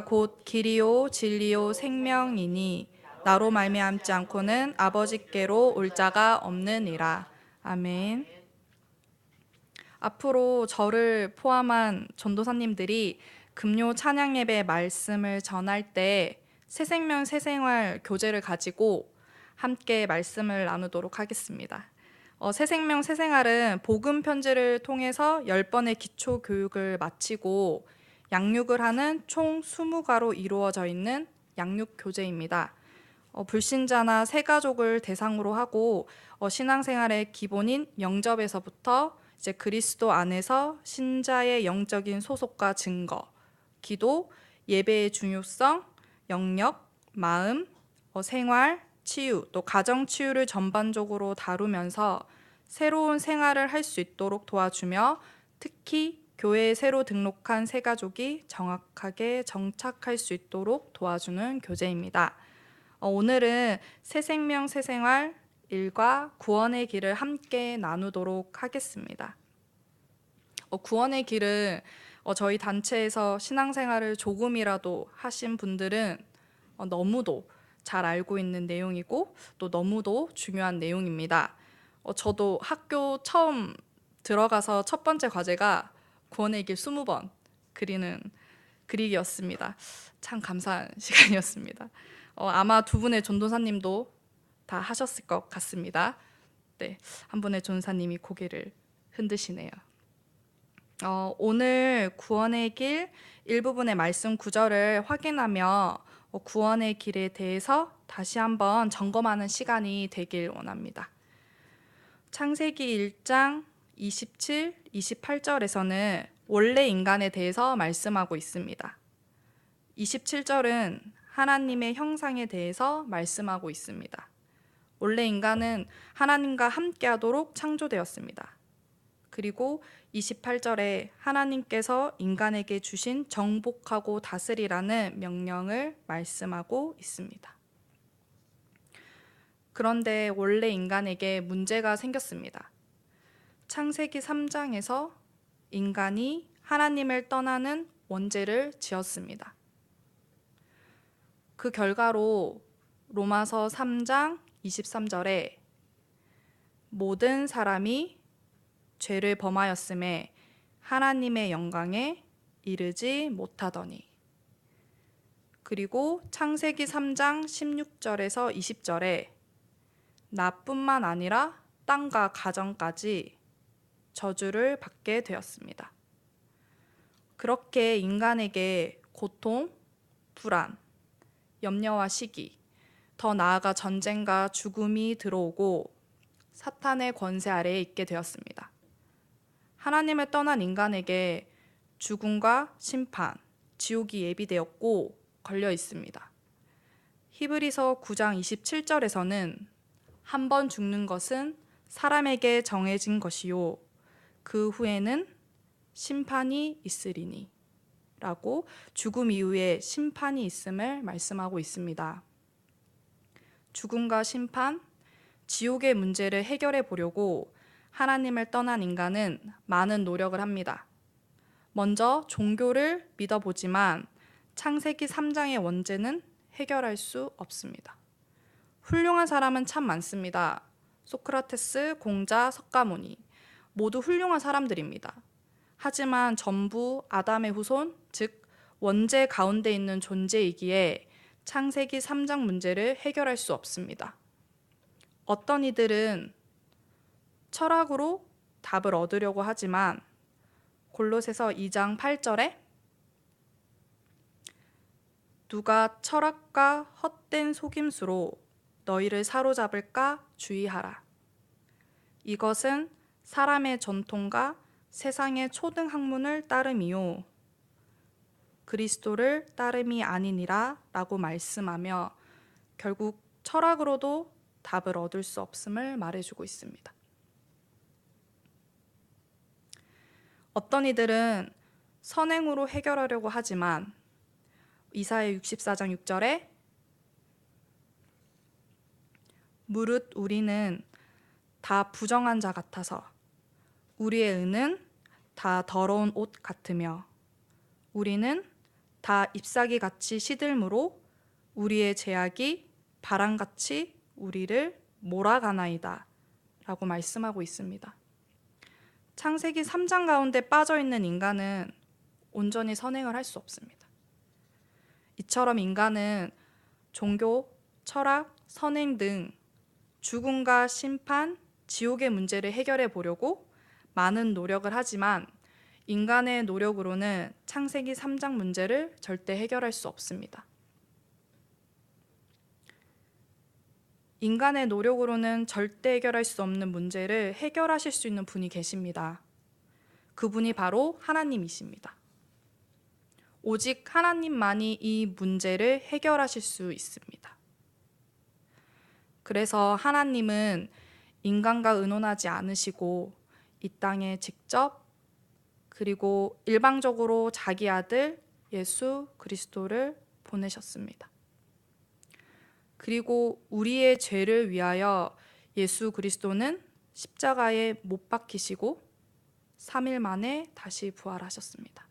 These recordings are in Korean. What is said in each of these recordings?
곧 길이요 진리요 생명이니 나로 말미암지 않고는 아버지께로 올 자가 없느니라. 아멘. 앞으로 저를 포함한 전도사님들이 금요 찬양 예배 말씀을 전할 때 새생명 새생활 교재를 가지고 함께 말씀을 나누도록 하겠습니다. 새생명 새생활은 복음 편지를 통해서 10번의 기초 교육을 마치고 양육을 하는 총 20가로 이루어져 있는 양육 교재입니다. 불신자나 새가족을 대상으로 하고 신앙생활의 기본인 영접에서부터 이제 그리스도 안에서 신자의 영적인 소속과 증거, 기도, 예배의 중요성, 영역, 마음, 생활, 치유, 또 가정 치유를 전반적으로 다루면서 새로운 생활을 할 수 있도록 도와주며 특히 교회에 새로 등록한 새가족이 정확하게 정착할 수 있도록 도와주는 교재입니다. 오늘은 새생명 새생활 1과 구원의 길을 함께 나누도록 하겠습니다. 구원의 길은 저희 단체에서 신앙생활을 조금이라도 하신 분들은 너무도 잘 알고 있는 내용이고 또 너무도 중요한 내용입니다. 저도 학교 처음 들어가서 첫 번째 과제가 구원의 길 20번 그리기였습니다. 참 감사한 시간이었습니다. 아마 두 분의 전도사님도 다 하셨을 것 같습니다. 네, 한 분의 전도사님이 고개를 흔드시네요. 오늘 구원의 길 일부분의 말씀 구절을 확인하며 구원의 길에 대해서 다시 한번 점검하는 시간이 되길 원합니다. 창세기 1장 27, 28절에서는 원래 인간에 대해서 말씀하고 있습니다. 27절은 하나님의 형상에 대해서 말씀하고 있습니다. 원래 인간은 하나님과 함께하도록 창조되었습니다. 그리고 28절에 하나님께서 인간에게 주신 정복하고 다스리라는 명령을 말씀하고 있습니다. 그런데 원래 인간에게 문제가 생겼습니다. 창세기 3장에서 인간이 하나님을 떠나는 원죄를 지었습니다. 그 결과로 로마서 3장 23절에 모든 사람이 죄를 범하였음에 하나님의 영광에 이르지 못하더니, 그리고 창세기 3장 16절에서 20절에 나뿐만 아니라 땅과 가정까지 저주를 받게 되었습니다. 그렇게 인간에게 고통, 불안, 염려와 시기, 더 나아가 전쟁과 죽음이 들어오고 사탄의 권세 아래에 있게 되었습니다. 하나님을 떠난 인간에게 죽음과 심판, 지옥이 예비되었고 걸려 있습니다. 히브리서 9장 27절에서는 한 번 죽는 것은 사람에게 정해진 것이요 그 후에는 심판이 있으리니 라고 죽음 이후에 심판이 있음을 말씀하고 있습니다. 죽음과 심판, 지옥의 문제를 해결해 보려고 하나님을 떠난 인간은 많은 노력을 합니다. 먼저 종교를 믿어보지만 창세기 3장의 원죄는 해결할 수 없습니다. 훌륭한 사람은 참 많습니다. 소크라테스, 공자, 석가모니 모두 훌륭한 사람들입니다. 하지만 전부 아담의 후손, 즉 원죄 가운데 있는 존재이기에 창세기 3장 문제를 해결할 수 없습니다. 어떤 이들은 철학으로 답을 얻으려고 하지만 골로새서 2장 8절에 누가 철학과 헛된 속임수로 너희를 사로잡을까 주의하라. 이것은 사람의 전통과 세상의 초등 학문을 따름이요 그리스도를 따름이 아니니라 라고 말씀하며 결국 철학으로도 답을 얻을 수 없음을 말해주고 있습니다. 어떤 이들은 선행으로 해결하려고 하지만 이사야 64장 6절에 무릇 우리는 다 부정한 자 같아서 우리의 의는 다 더러운 옷 같으며 우리는 다 잎사귀 같이 시들므로 우리의 죄악이 바람같이 우리를 몰아가나이다 라고 말씀하고 있습니다. 창세기 3장 가운데 빠져있는 인간은 온전히 선행을 할 수 없습니다. 이처럼 인간은 종교, 철학, 선행 등 죽음과 심판, 지옥의 문제를 해결해 보려고 많은 노력을 하지만 인간의 노력으로는 창세기 3장 문제를 절대 해결할 수 없습니다. 인간의 노력으로는 절대 해결할 수 없는 문제를 해결하실 수 있는 분이 계십니다. 그분이 바로 하나님이십니다. 오직 하나님만이 이 문제를 해결하실 수 있습니다. 그래서 하나님은 인간과 의논하지 않으시고 이 땅에 직접 그리고 일방적으로 자기 아들 예수 그리스도를 보내셨습니다. 그리고 우리의 죄를 위하여 예수 그리스도는 십자가에 못 박히시고 3일 만에 다시 부활하셨습니다.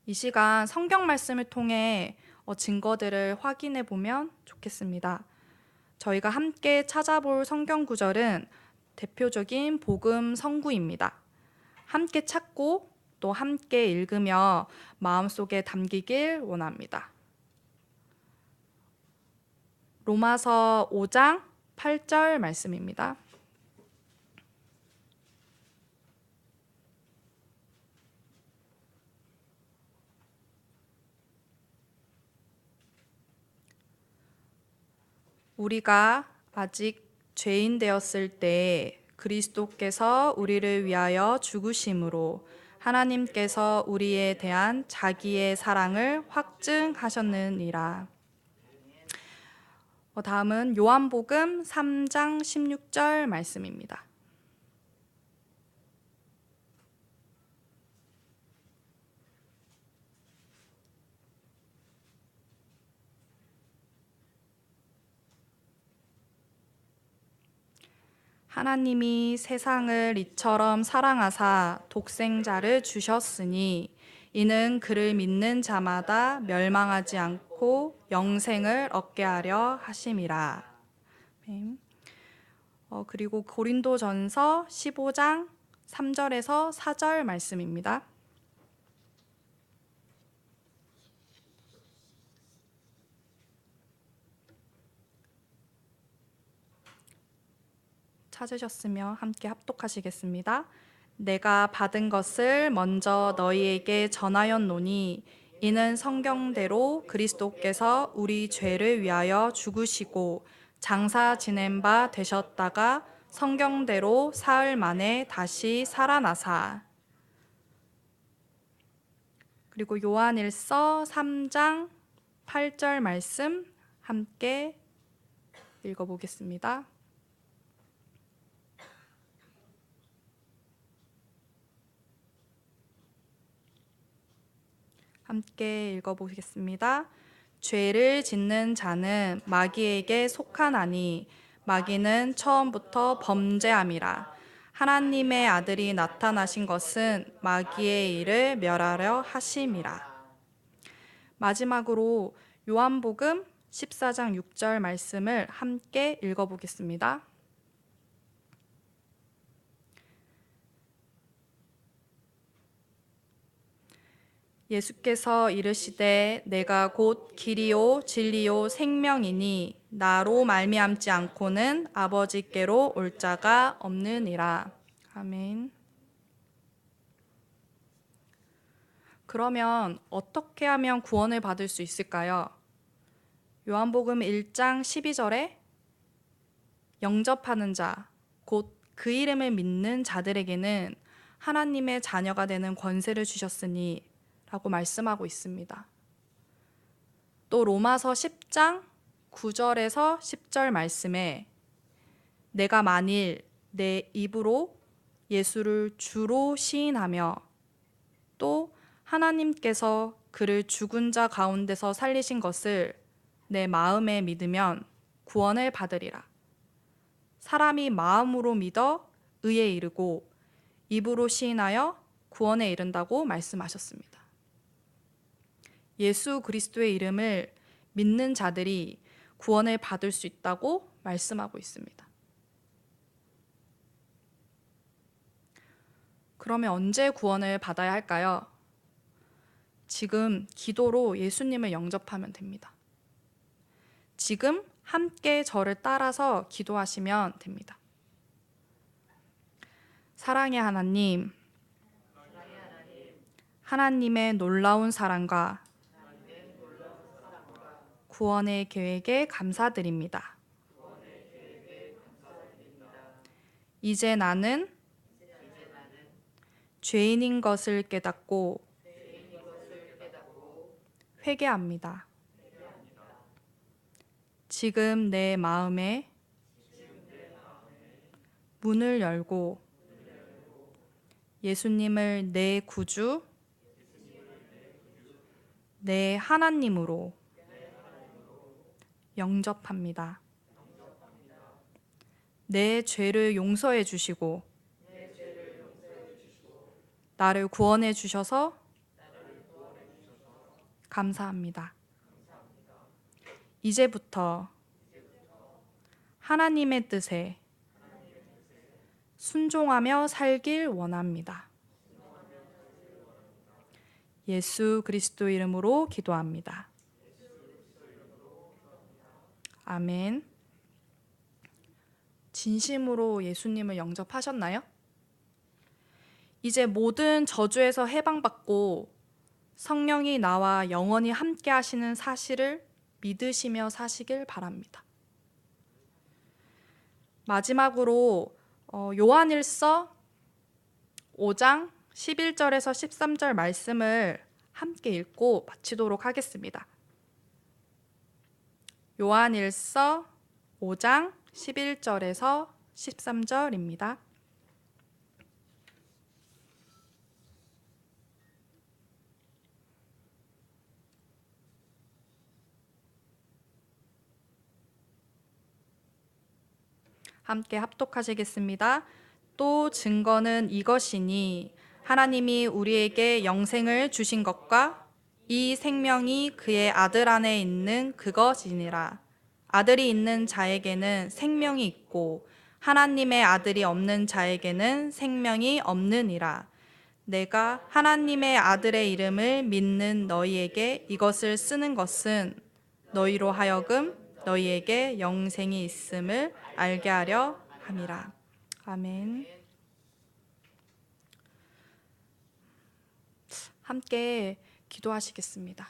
이 시간 성경 말씀을 통해 증거들을 확인해 보면 좋겠습니다. 저희가 함께 찾아볼 성경 구절은 대표적인 복음 성구입니다. 함께 찾고 또 함께 읽으며 마음속에 담기길 원합니다. 로마서 5장 8절 말씀입니다. 우리가 아직 죄인 되었을 때 그리스도께서 우리를 위하여 죽으심으로 하나님께서 우리에 대한 자기의 사랑을 확증하셨느니라. 다음은 요한복음 3장 16절 말씀입니다. 하나님이 세상을 이처럼 사랑하사 독생자를 주셨으니 이는 그를 믿는 자마다 멸망하지 않고 영생을 얻게 하려 하심이라. 그리고 고린도전서 15장 3절에서 4절 말씀입니다. 찾으셨으며 함께 합독하시겠습니다. 내가 받은 것을 먼저 너희에게 전하였노니 이는 성경대로 그리스도께서 우리 죄를 위하여 죽으시고 장사 지낸 바 되셨다가 성경대로 사흘 만에 다시 살아나사. 그리고 요한일서 3장 8절 말씀 함께 읽어보겠습니다. 함께 읽어보겠습니다. 죄를 짓는 자는 마귀에게 속하나니 마귀는 처음부터 범죄함이라. 하나님의 아들이 나타나신 것은 마귀의 일을 멸하려 하심이라. 마지막으로 요한복음 14장 6절 말씀을 함께 읽어보겠습니다. 예수께서 이르시되 내가 곧 길이요 진리요 생명이니 나로 말미암지 않고는 아버지께로 올 자가 없느니라. 아멘. 그러면 어떻게 하면 구원을 받을 수 있을까요? 요한복음 1장 12절에 영접하는 자, 곧 그 이름을 믿는 자들에게는 하나님의 자녀가 되는 권세를 주셨으니 라고 말씀하고 있습니다. 또 로마서 10장 9절에서 10절 말씀에 내가 만일 내 입으로 예수를 주로 시인하며 또 하나님께서 그를 죽은 자 가운데서 살리신 것을 내 마음에 믿으면 구원을 받으리라. 사람이 마음으로 믿어 의에 이르고 입으로 시인하여 구원에 이른다고 말씀하셨습니다. 예수 그리스도의 이름을 믿는 자들이 구원을 받을 수 있다고 말씀하고 있습니다. 그러면 언제 구원을 받아야 할까요? 지금 기도로 예수님을 영접하면 됩니다. 지금 함께 저를 따라서 기도하시면 됩니다. 사랑의 하나님, 하나님의 놀라운 사랑과 구원의 계획에 감사드립니다. 이제 나는 죄인인 것을 깨닫고 회개합니다. 지금 내 마음에 문을 열고 예수님을 내 구주, 내 하나님으로 영접합니다. 내 죄를 용서해 주시고 나를 구원해 주셔서 감사합니다. 이제부터 하나님의 뜻에 순종하며 살길 원합니다. 예수 그리스도 이름으로 기도합니다. 아멘. 진심으로 예수님을 영접하셨나요? 이제 모든 저주에서 해방받고 성령이 나와 영원히 함께 하시는 사실을 믿으시며 사시길 바랍니다. 마지막으로 요한일서 5장 11절에서 13절 말씀을 함께 읽고 마치도록 하겠습니다. 요한일서 5장 11절에서 13절입니다. 함께 합독하시겠습니다. 또 증거는 이것이니 하나님이 우리에게 영생을 주신 것과 이 생명이 그의 아들 안에 있는 그것이니라. 아들이 있는 자에게는 생명이 있고 하나님의 아들이 없는 자에게는 생명이 없느니라. 내가 하나님의 아들의 이름을 믿는 너희에게 이것을 쓰는 것은 너희로 하여금 너희에게 영생이 있음을 알게 하려 함이라. 아멘. 함께 기도하시겠습니다.